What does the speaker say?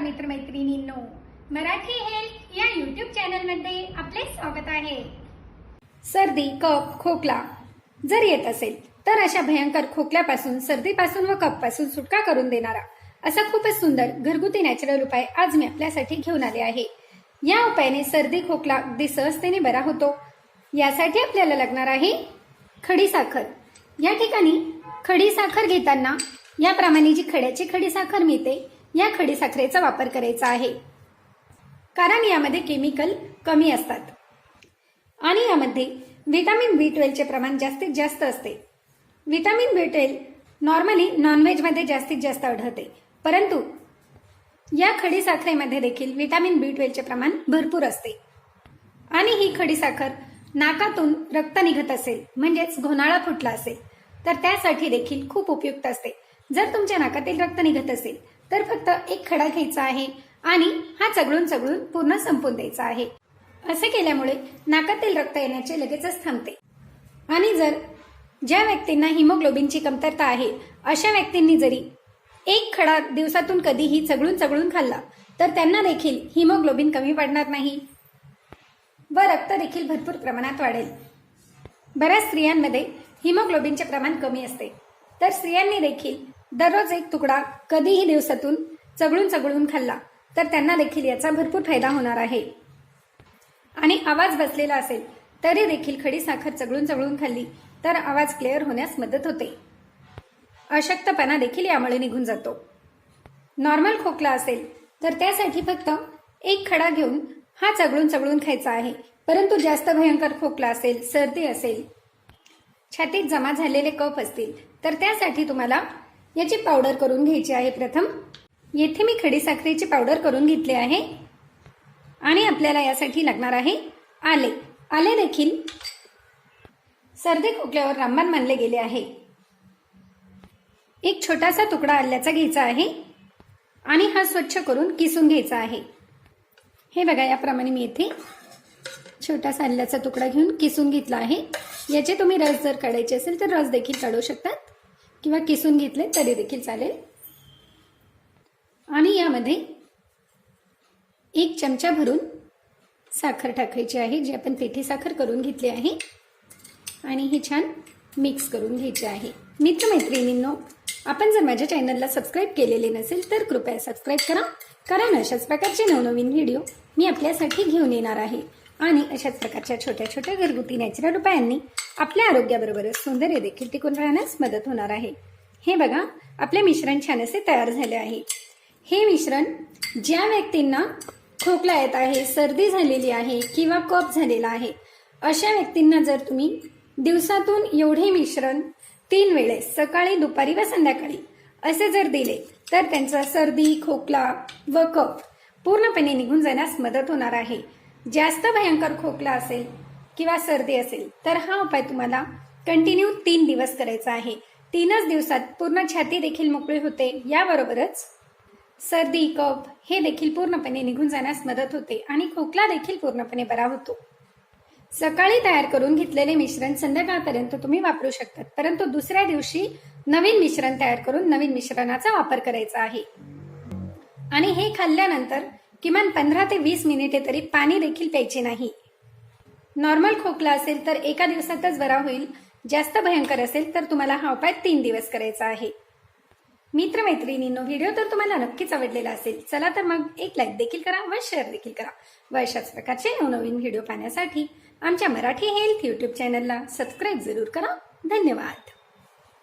मित्रमैत्रिणींनो, Marathi health या YouTube चॅनलमध्ये आपले स्वागत आहे। सर्दी, कफ, खोकला जर येत असेल तर अशा भयंकर खोकल्यापासून, सर्दीपासून व कफपासून सुटका करून देणारा असा खूपच सुंदर घरगुती नॅचरल उपाय आज मी आपल्यासाठी घेऊन आले आहे। या उपायाने सर्दी, खोकला अगदी सहजतेने बरा होतो। यासाठी आपल्याला लागणार आहे खडी साखर। या ठिकाणी खडी साखर घेताना याप्रमाणे जी खड्याची खडी साखर मिळते या खडी साखरेचा वापर करायचा आहे, कारण यामध्ये केमिकल कमी असतात आणि यामध्ये विटामिन B12 चे प्रमाण जास्तीत जास्त असते। विटामिन B12 नॉर्मली नॉनव्हेज मध्ये जास्तीत जास्त आढळते, परंतु या खडी साखरेमध्ये देखील विटामिन B12 चे प्रमाण भरपूर असते। आणि ही खडी साखर नाकातून रक्त निघत असेल, म्हणजेच घोनाळा फुटला असेल तर त्यासाठी देखील खूप उपयुक्त असते। जर तुमच्या नाकातील रक्त निघत असेल तर फक्त एक खडा घ्यायचा आहे आणि हा चगळून चगळून पूर्ण संपून द्यायचा आहे। असे केल्यामुळे नाकातील रक्त येण्याचे लगेचच थांबते। आणि जर ज्या व्यक्तींना हिमोग्लोबिनची कमतरता आहे अशा व्यक्तींनी जरी एक खडा दिवसातून कधीही चगळून चगळून खाल्ला तर त्यांना देखील हिमोग्लोबिन कमी पडणार नाही व रक्त देखील भरपूर प्रमाणात वाढेल। बऱ्याच स्त्रियांमध्ये हिमोग्लोबिनचे प्रमाण कमी असते, तर स्त्रियांनी देखील दररोज एक तुकडा कधीही दिवसातून चगळून चगळून खाल्ला तर त्यांना देखील याचा भरपूर फायदा होणार आहे। आणि आवाज बसलेला असेल तरी देखील खडी साखर चगळून चगळून खाल्ली तर आवाज क्लिअर होण्यास मदत होते। अशक्तपणा देखील यामुळे निघून जातो। नॉर्मल खोकला असेल तर त्यासाठी फक्त एक खडा घेऊन हा चगळून चगळून खायचा आहे, परंतु जास्त भयंकर खोकला असेल, सर्दी असेल, छातीत जमा झालेले कफ असतील तर त्यासाठी तुम्हाला याची पावडर करून घ्यायची आहे। प्रथम येथे मी खडी साखरेची पावडर करून घेतली आहे आणि आपल्याला यासाठी लागणार आहे आले। आले देखील सर्दी खोकल्यावर रामबाण मानले गेले आहे। एक छोटासा तुकडा आल्याचा घ्यायचा आहे आणि हा स्वच्छ करून किसून घ्यायचा आहे। हे बघा, याप्रमाणे मी येथे छोटासा आल्याचा तुकडा घेऊन किसून घेतला आहे। याचे तुम्ही रस जर काढायचे असेल तर रस देखील काढू शकतात किंवा किसून घेतले तरी देखील चालेल। आणि यामध्ये एक चमचा भरून साखर टाकायची आहे, जी आपण पेठी साखर करून घेतली आहे, आणि हे छान मिक्स करून घ्यायचे आहे। मित्रमैत्रिणींनो, आपण जर माझ्या चॅनलला सबस्क्राईब केलेले नसेल तर कृपया सबस्क्राईब करा, कारण अशाच प्रकारचे नवनवीन व्हिडिओ मी आपल्यासाठी घेऊन येणार आहे। आणि अशाच प्रकारच्या छोट्या छोट्या घरगुती नॅचरल उपायांनी आपल्या आरोग्याबरोबरच सौंदर्य देखील टिकून राहण्यास मदत होणार आहे। हे बघा, आपले मिश्रण छान असे तयार झाले आहे। हे मिश्रण ज्या व्यक्तींना खोकला येत आहे, सर्दी झालेली आहे किंवा कफ झालेला आहे अशा व्यक्तींना जर तुम्ही दिवसातून एवढे मिश्रण 3 वेळेस सकाळी, दुपारी व संध्याकाळी असे जर दिले तर त्यांचा सर्दी, खोकला व कफ पूर्णपणे निघून जाण्यास मदत होणार आहे। जास्त भयंकर खोकला असेल किंवा सर्दी असेल तर हा उपाय तुम्हाला कंटिन्यू 3 दिवस करायचा आहे। 3च दिवसात पूर्ण छाती देखील मोकळी होते, याबरोबरच सर्दी, कफ हे देखील पूर्णपणे निघून जाण्यास मदत होते आणि खोकला देखील पूर्णपणे बरा होतो। सकाळी तयार करून घेतलेले मिश्रण संध्याकाळपर्यंत तुम्ही वापरू शकतात, परंतु दुसऱ्या दिवशी नवीन मिश्रण तयार करून नवीन मिश्रणाचा वापर करायचा आहे। आणि हे खाल्ल्यानंतर किमान 15 ते 20 मिनिटे तरी पाणी देखील प्यायचे नाही। नॉर्मल खोकला असेल तर एका दिवसातच बरा होईल, जास्त भयंकर असेल तर तुम्हाला हा उपाय 3 दिवस करायचा आहे। मित्रमैत्रिणींनो, व्हिडिओ तर तुम्हाला नक्कीच आवडलेला असेल। चला तर मग एक लाईक देखील करा व शेअर देखील करा व अशाच प्रकारचे नवनवीन व्हिडिओ पाहण्यासाठी आमच्या मराठी हेल्थ यूट्यूब चॅनलला सबस्क्राईब जरूर करा। धन्यवाद।